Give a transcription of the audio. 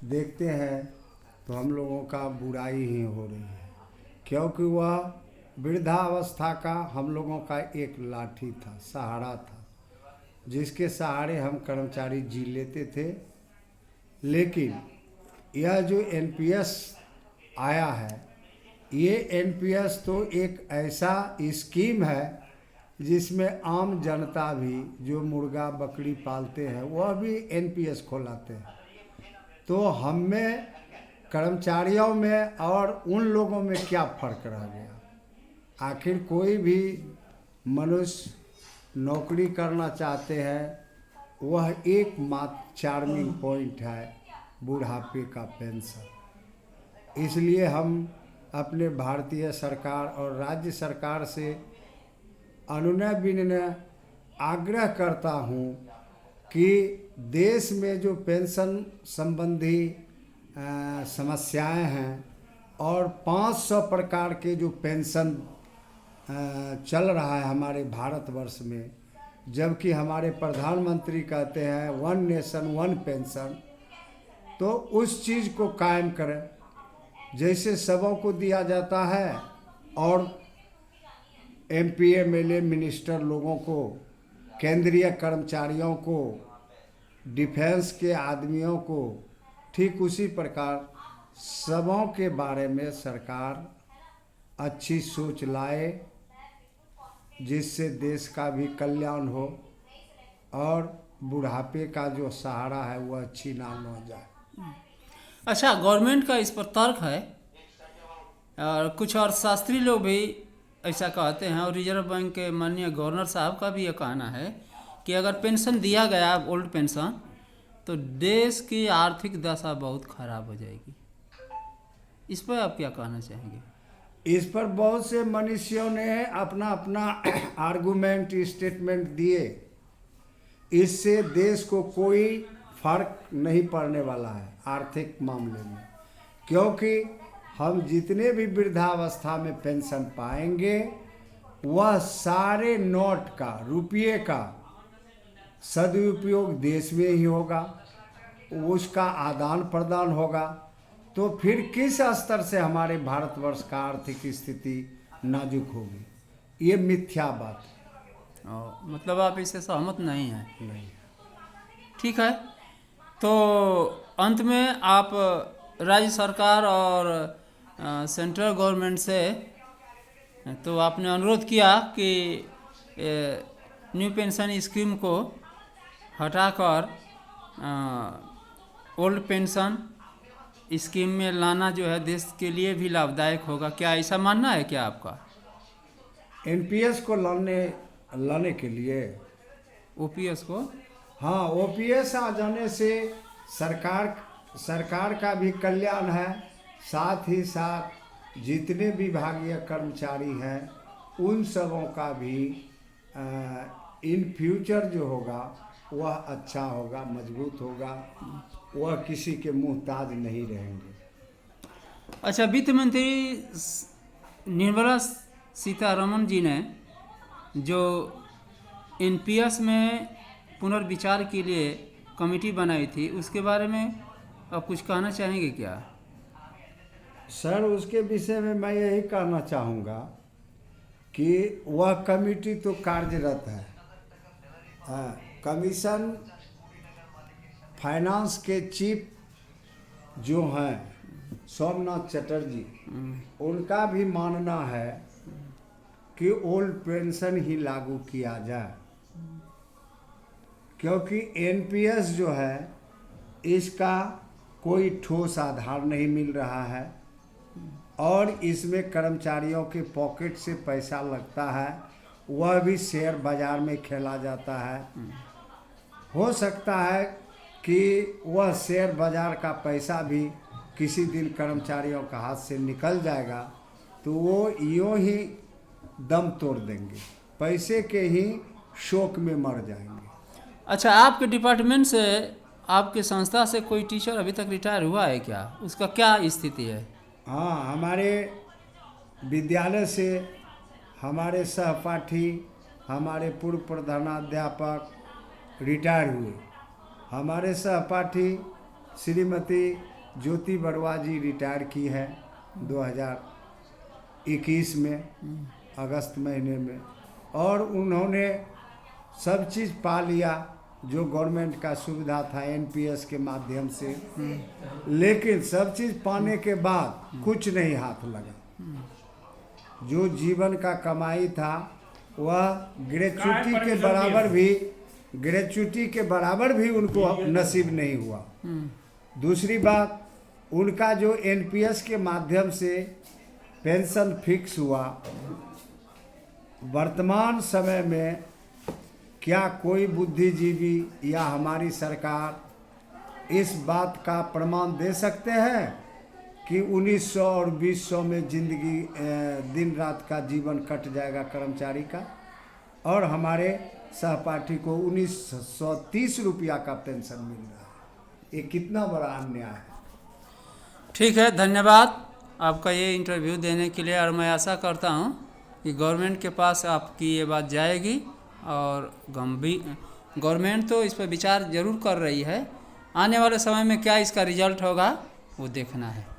देखते हैं तो हम लोगों का बुराई ही हो रही है, क्योंकि वह वृद्धावस्था का हम लोगों का एक लाठी था, सहारा था, जिसके सहारे हम कर्मचारी जी लेते थे। लेकिन यह जो एनपीएस आया है, ये एनपीएस तो एक ऐसा स्कीम है जिसमें आम जनता भी जो मुर्गा बकरी पालते हैं वह भी एनपीएस खोलाते हैं। तो हम में कर्मचारियों में और उन लोगों में क्या फ़र्क रह गया? आखिर कोई भी मनुष्य नौकरी करना चाहते हैं, वह एकमात्र चार्मिंग पॉइंट है बुढ़ापे का पेंशन। इसलिए हम अपने भारतीय सरकार और राज्य सरकार से अनुनय विनय आग्रह करता हूँ कि देश में जो पेंशन संबंधी समस्याएं हैं और 500 प्रकार के जो पेंशन चल रहा है हमारे भारतवर्ष में, जबकि हमारे प्रधानमंत्री कहते हैं 1 नेशन 1 पेंशन, तो उस चीज़ को कायम करें जैसे सबों को दिया जाता है। और एमपी एमएलए मिनिस्टर लोगों को, केंद्रीय कर्मचारियों को, डिफेंस के आदमियों को, ठीक उसी प्रकार सबों के बारे में सरकार अच्छी सोच लाए, जिससे देश का भी कल्याण हो और बुढ़ापे का जो सहारा है वह अच्छी नाम हो जाए। अच्छा, गवर्नमेंट का इस पर तर्क है और कुछ अर्थशास्त्री लोग भी ऐसा कहते हैं, और रिजर्व बैंक के माननीय गवर्नर साहब का भी ये कहना है कि अगर पेंशन दिया गया ओल्ड पेंशन तो देश की आर्थिक दशा बहुत खराब हो जाएगी। इस पर आप क्या कहना चाहेंगे? इस पर बहुत से मनुष्यों ने अपना अपना आर्गूमेंट स्टेटमेंट दिए। इससे देश को कोई फर्क नहीं पड़ने वाला है आर्थिक मामले में, क्योंकि हम जितने भी वृद्धावस्था में पेंशन पाएंगे वह सारे नोट का, रुपये का सदुपयोग देश में ही होगा, उसका आदान प्रदान होगा। तो फिर किस स्तर से हमारे भारतवर्ष का आर्थिक स्थिति नाजुक होगी? ये मिथ्या बात है। मतलब आप इससे सहमत नहीं हैं? नहीं। ठीक है, तो अंत में आप राज्य सरकार और सेंट्रल गवर्नमेंट से तो आपने अनुरोध किया कि न्यू पेंशन स्कीम को हटाकर ओल्ड पेंशन स्कीम में लाना जो है देश के लिए भी लाभदायक होगा। क्या ऐसा मानना है क्या आपका? एनपीएस को लाने के लिए ओपीएस को? हाँ, ओपीएस आ जाने से सरकार का भी कल्याण है, साथ ही साथ जितने विभागीय कर्मचारी हैं उन सबों का भी इन फ्यूचर जो होगा वह अच्छा होगा, मजबूत होगा, वह किसी के मुहताज नहीं रहेंगे। अच्छा, वित्त मंत्री निर्मला सीतारमण जी ने जो एनपीएस में पुनर्विचार के लिए कमेटी बनाई थी, उसके बारे में आप कुछ कहना चाहेंगे क्या? सर, उसके विषय में मैं यही कहना चाहूँगा कि वह कमेटी तो कार्यरत है। कमीशन फाइनेंस के चीफ जो हैं सोमनाथ चटर्जी, उनका भी मानना है कि ओल्ड पेंशन ही लागू किया जाए, क्योंकि एनपीएस जो है इसका कोई ठोस आधार नहीं मिल रहा है और इसमें कर्मचारियों के पॉकेट से पैसा लगता है, वह भी शेयर बाजार में खेला जाता है। हो सकता है कि वह शेयर बाजार का पैसा भी किसी दिन कर्मचारियों का हाथ से निकल जाएगा तो वो यूँ ही दम तोड़ देंगे, पैसे के ही शोक में मर जाएंगे। अच्छा, आपके डिपार्टमेंट से, आपके संस्था से कोई टीचर अभी तक रिटायर हुआ है क्या? उसका क्या स्थिति है? हाँ, हमारे विद्यालय से हमारे सहपाठी, हमारे पूर्व प्रधानाध्यापक रिटायर हुए। हमारे सहपाठी श्रीमती ज्योति बरुआ जी रिटायर की है 2021 में अगस्त महीने में, और उन्होंने सब चीज़ पा लिया जो गवर्नमेंट का सुविधा था एनपीएस के माध्यम से, लेकिन सब चीज़ पाने के बाद कुछ नहीं हाथ लगा। जो जीवन का कमाई था वह ग्रेच्युटी के बराबर भी उनको नसीब नहीं हुआ। दूसरी बात, उनका जो एनपीएस के माध्यम से पेंशन फिक्स हुआ, वर्तमान समय में क्या कोई बुद्धिजीवी या हमारी सरकार इस बात का प्रमाण दे सकते हैं कि 1900 और 2000 में जिंदगी दिन रात का जीवन कट जाएगा कर्मचारी का, और हमारे सहपाठी को 1930 रुपया का पेंशन मिल रहा है? ये कितना बड़ा अन्याय है। ठीक है, धन्यवाद आपका ये इंटरव्यू देने के लिए, और मैं आशा करता हूँ कि गवर्नमेंट के पास आपकी ये बात जाएगी, और गवर्नमेंट तो इस पर विचार जरूर कर रही है। आने वाले समय में क्या इसका रिजल्ट होगा वो देखना है।